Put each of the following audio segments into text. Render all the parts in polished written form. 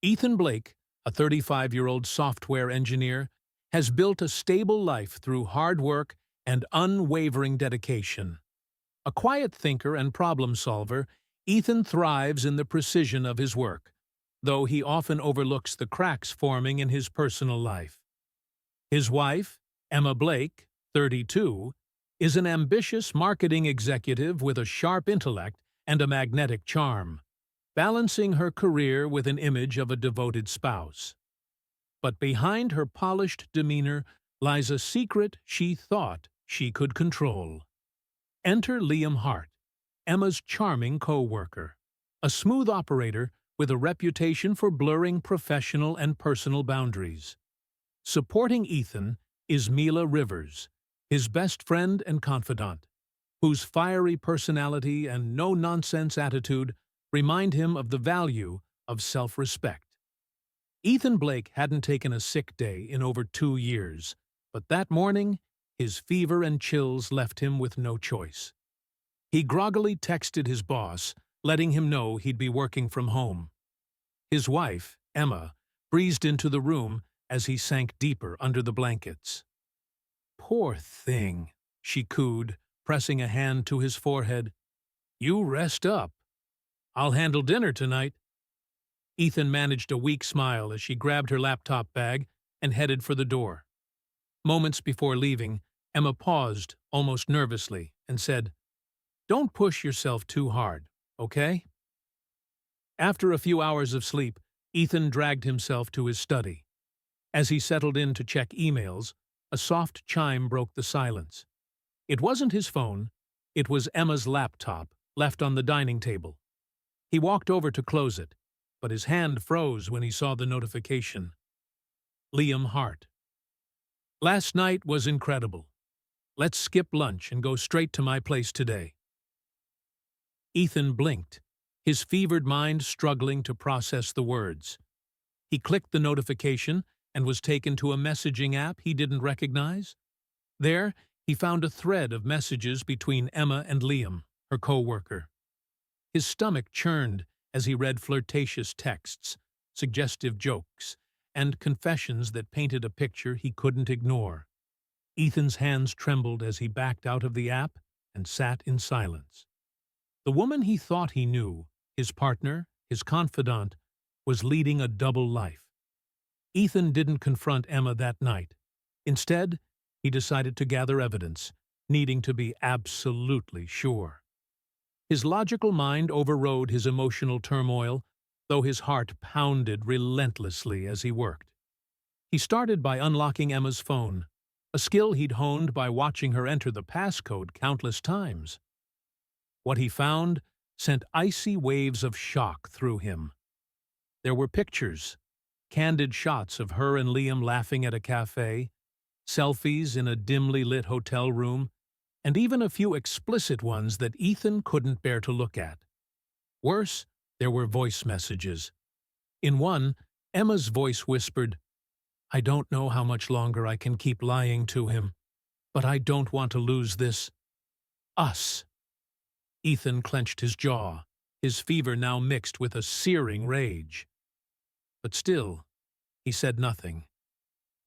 Ethan Blake, a 35-year-old software engineer, has built a stable life through hard work and unwavering dedication. A quiet thinker and problem solver, Ethan thrives in the precision of his work, though he often overlooks the cracks forming in his personal life. His wife, Emma Blake, 32, is an ambitious marketing executive with a sharp intellect and a magnetic charm, balancing her career with an image of a devoted spouse. But behind her polished demeanor lies a secret she thought she could control. Enter Liam Hart, Emma's charming co-worker, a smooth operator with a reputation for blurring professional and personal boundaries. Supporting Ethan is Mila Rivers, his best friend and confidant, whose fiery personality and no-nonsense attitude remind him of the value of self-respect. Ethan Blake hadn't taken a sick day in over 2 years, but that morning, his fever and chills left him with no choice. He groggily texted his boss, letting him know he'd be working from home. His wife, Emma, breezed into the room as he sank deeper under the blankets. "Poor thing," she cooed, pressing a hand to his forehead. "You rest up. I'll handle dinner tonight." Ethan managed a weak smile as she grabbed her laptop bag and headed for the door. Moments before leaving, Emma paused, almost nervously, and said, "Don't push yourself too hard, okay?" After a few hours of sleep, Ethan dragged himself to his study. As he settled in to check emails, a soft chime broke the silence. It wasn't his phone, it was Emma's laptop, left on the dining table. He walked over to close it, but his hand froze when he saw the notification. Liam Hart. "Last night was incredible. Let's skip lunch and go straight to my place today." Ethan blinked, his fevered mind struggling to process the words. He clicked the notification and was taken to a messaging app he didn't recognize. There, he found a thread of messages between Emma and Liam, her co-worker. His stomach churned as he read flirtatious texts, suggestive jokes, and confessions that painted a picture he couldn't ignore. Ethan's hands trembled as he backed out of the app and sat in silence. The woman he thought he knew, his partner, his confidant, was leading a double life. Ethan didn't confront Emma that night. Instead, he decided to gather evidence, needing to be absolutely sure. His logical mind overrode his emotional turmoil, though his heart pounded relentlessly as he worked. He started by unlocking Emma's phone, a skill he'd honed by watching her enter the passcode countless times. What he found sent icy waves of shock through him. There were pictures, candid shots of her and Liam laughing at a cafe, selfies in a dimly lit hotel room, and even a few explicit ones that Ethan couldn't bear to look at. Worse, there were voice messages. In one, Emma's voice whispered, "I don't know how much longer I can keep lying to him, but I don't want to lose this. Us." Ethan clenched his jaw, his fever now mixed with a searing rage. But still, he said nothing.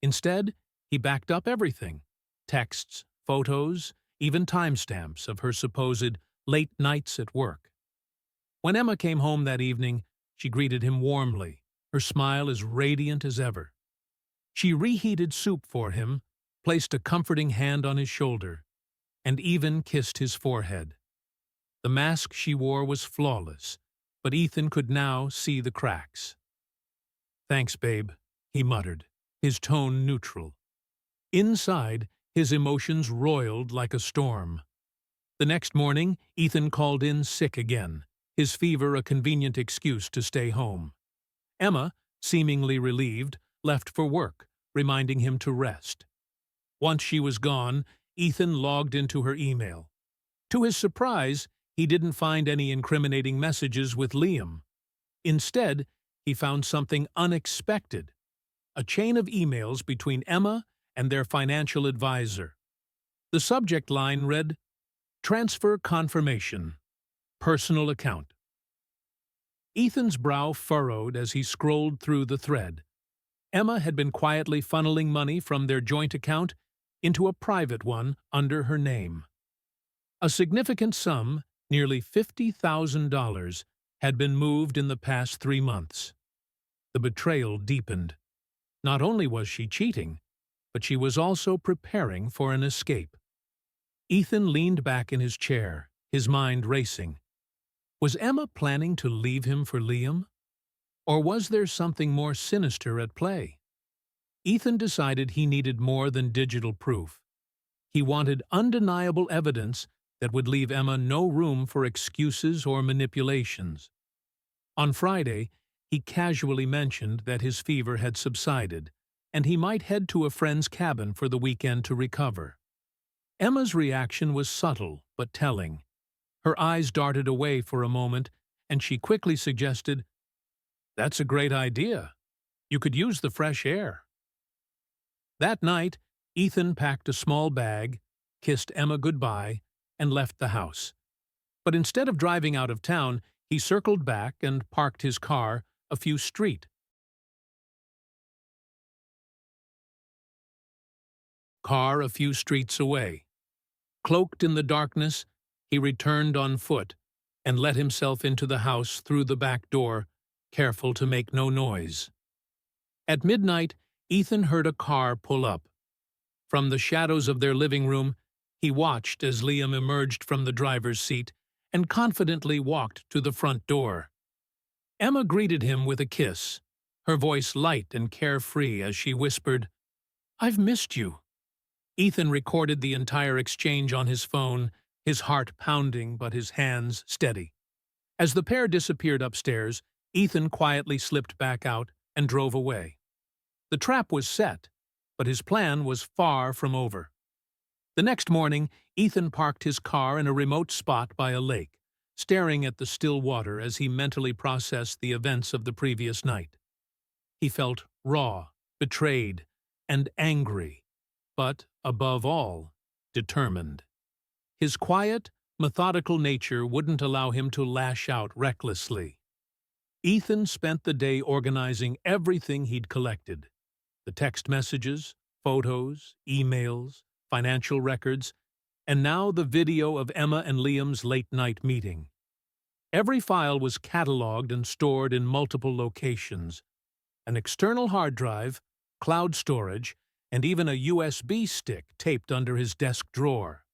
Instead, he backed up everything: texts, photos, even timestamps of her supposed late nights at work. When Emma came home that evening, she greeted him warmly, her smile as radiant as ever. She reheated soup for him, placed a comforting hand on his shoulder, and even kissed his forehead. The mask she wore was flawless, but Ethan could now see the cracks. "Thanks, babe," he muttered, his tone neutral. Inside, his emotions roiled like a storm. The next morning, Ethan called in sick again, his fever a convenient excuse to stay home. Emma, seemingly relieved, left for work, reminding him to rest. Once she was gone, Ethan logged into her email. To his surprise, he didn't find any incriminating messages with Liam. Instead, he found something unexpected: a chain of emails between Emma and their financial advisor. The subject line read, "Transfer confirmation. Personal account." Ethan's brow furrowed as he scrolled through the thread. Emma had been quietly funneling money from their joint account into a private one under her name. A significant sum, nearly $50,000, had been moved in the past 3 months. The betrayal deepened. Not only was she cheating, but she was also preparing for an escape. Ethan leaned back in his chair, his mind racing. Was Emma planning to leave him for Liam? Or was there something more sinister at play? Ethan decided he needed more than digital proof. He wanted undeniable evidence that would leave Emma no room for excuses or manipulations. On Friday, he casually mentioned that his fever had subsided, and he might head to a friend's cabin for the weekend to recover. Emma's reaction was subtle but telling. Her eyes darted away for a moment, and she quickly suggested, "That's a great idea. You could use the fresh air." That night, Ethan packed a small bag, kissed Emma goodbye, and left the house. But instead of driving out of town, he circled back and parked his car a few streets away. Cloaked in the darkness, he returned on foot and let himself into the house through the back door, careful to make no noise. At midnight, Ethan heard a car pull up. From the shadows of their living room, he watched as Liam emerged from the driver's seat and confidently walked to the front door. Emma greeted him with a kiss, her voice light and carefree as she whispered, "I've missed you." Ethan recorded the entire exchange on his phone, his heart pounding but his hands steady. As the pair disappeared upstairs, Ethan quietly slipped back out and drove away. The trap was set, but his plan was far from over. The next morning, Ethan parked his car in a remote spot by a lake, staring at the still water as he mentally processed the events of the previous night. He felt raw, betrayed, and angry, but, above all, determined. His quiet, methodical nature wouldn't allow him to lash out recklessly. Ethan spent the day organizing everything he'd collected: the text messages, photos, emails, financial records, and now the video of Emma and Liam's late-night meeting. Every file was cataloged and stored in multiple locations: an external hard drive, cloud storage, and even a USB stick taped under his desk drawer.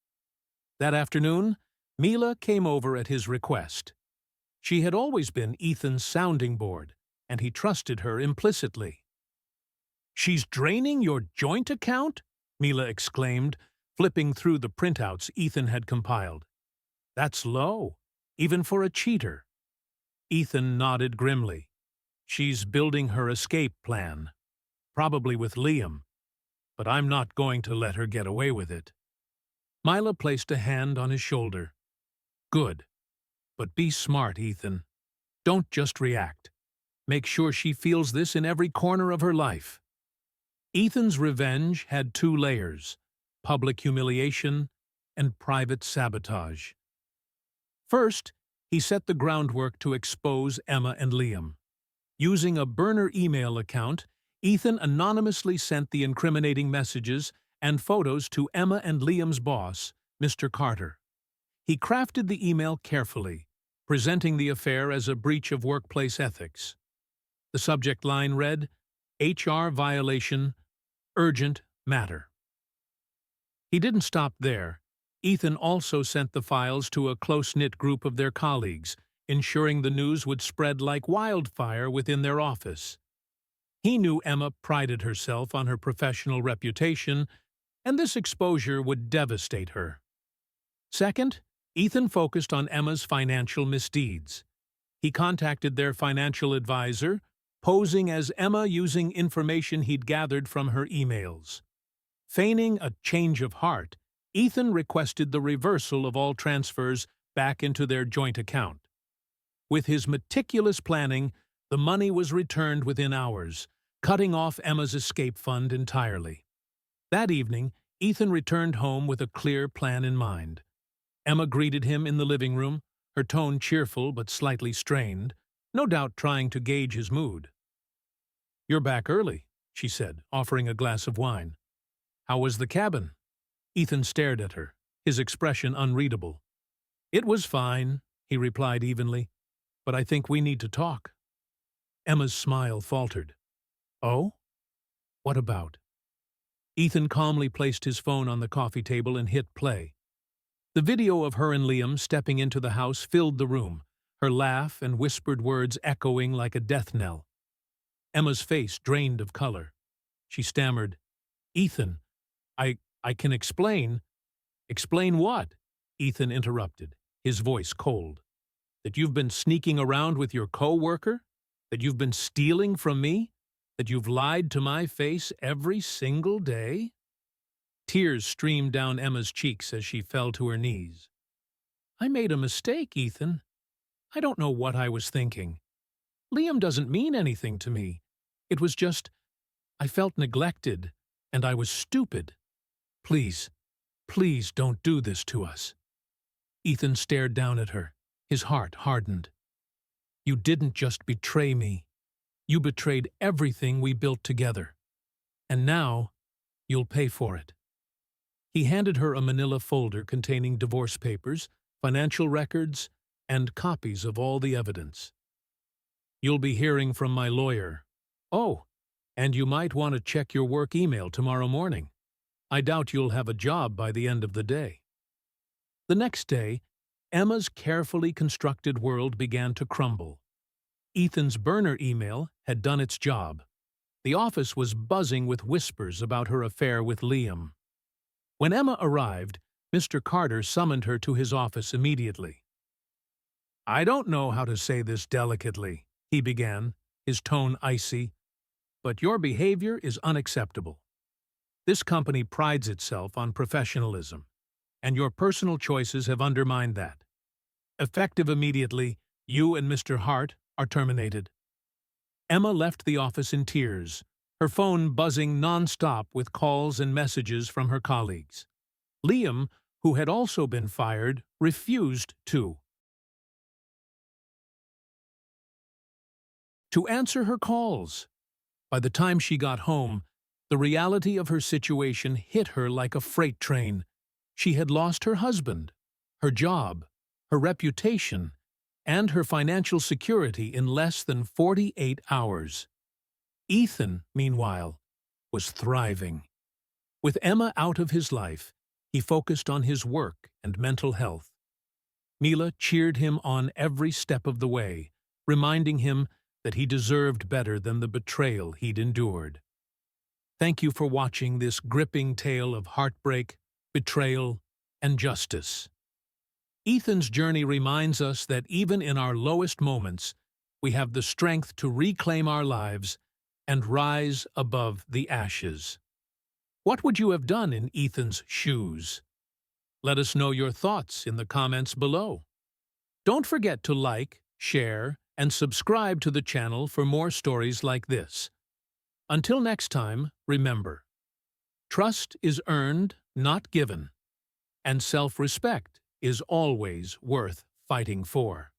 That afternoon, Mila came over at his request. She had always been Ethan's sounding board, and he trusted her implicitly. "She's draining your joint account?" Mila exclaimed, flipping through the printouts Ethan had compiled. "That's low, even for a cheater." Ethan nodded grimly. "She's building her escape plan, probably with Liam, but I'm not going to let her get away with it." Mila placed a hand on his shoulder. "Good. But be smart, Ethan. Don't just react. Make sure she feels this in every corner of her life." Ethan's revenge had 2 layers: public humiliation and private sabotage. First, he set the groundwork to expose Emma and Liam. Using a burner email account, Ethan anonymously sent the incriminating messages and photos to Emma and Liam's boss, Mr. Carter. He crafted the email carefully, presenting the affair as a breach of workplace ethics. The subject line read, "HR violation, urgent matter." He didn't stop there. Ethan also sent the files to a close-knit group of their colleagues, ensuring the news would spread like wildfire within their office. He knew Emma prided herself on her professional reputation, and this exposure would devastate her. Second, Ethan focused on Emma's financial misdeeds. He contacted their financial advisor, posing as Emma using information he'd gathered from her emails. Feigning a change of heart, Ethan requested the reversal of all transfers back into their joint account. With his meticulous planning, the money was returned within hours, cutting off Emma's escape fund entirely. That evening, Ethan returned home with a clear plan in mind. Emma greeted him in the living room, her tone cheerful but slightly strained, no doubt trying to gauge his mood. "You're back early," she said, offering a glass of wine. "How was the cabin?" Ethan stared at her, his expression unreadable. "It was fine," he replied evenly, "but I think we need to talk." Emma's smile faltered. "Oh? What about?" Ethan calmly placed his phone on the coffee table and hit play. The video of her and Liam stepping into the house filled the room, her laugh and whispered words echoing like a death knell. Emma's face drained of color. She stammered, "Ethan, I can explain." "Explain what?" Ethan interrupted, his voice cold. "That you've been sneaking around with your co-worker? That you've been stealing from me? That you've lied to my face every single day?" Tears streamed down Emma's cheeks as she fell to her knees. "I made a mistake, Ethan. I don't know what I was thinking. Liam doesn't mean anything to me. It was just, I felt neglected, and I was stupid. Please, please don't do this to us." Ethan stared down at her, his heart hardened. "You didn't just betray me. You betrayed everything we built together. And now, you'll pay for it." He handed her a manila folder containing divorce papers, financial records, and copies of all the evidence. "You'll be hearing from my lawyer. Oh, and you might want to check your work email tomorrow morning. I doubt you'll have a job by the end of the day." The next day, Emma's carefully constructed world began to crumble. Ethan's burner email had done its job. The office was buzzing with whispers about her affair with Liam. When Emma arrived, Mr. Carter summoned her to his office immediately. "I don't know how to say this delicately," he began, his tone icy, "but your behavior is unacceptable. This company prides itself on professionalism, and your personal choices have undermined that. Effective immediately, you and Mr. Hart are terminated." Emma left the office in tears, her phone buzzing non-stop with calls and messages from her colleagues. Liam, who had also been fired, refused to answer her calls. By the time she got home, the reality of her situation hit her like a freight train. She had lost her husband, her job, her reputation, and her financial security in less than 48 hours. Ethan, meanwhile, was thriving. With Emma out of his life, he focused on his work and mental health. Mila cheered him on every step of the way, reminding him that he deserved better than the betrayal he'd endured. Thank you for watching this gripping tale of heartbreak, betrayal, and justice. Ethan's journey reminds us that even in our lowest moments, we have the strength to reclaim our lives and rise above the ashes. What would you have done in Ethan's shoes? Let us know your thoughts in the comments below. Don't forget to like, share, and subscribe to the channel for more stories like this. Until next time, remember, trust is earned, not given, and self-respect is always worth fighting for.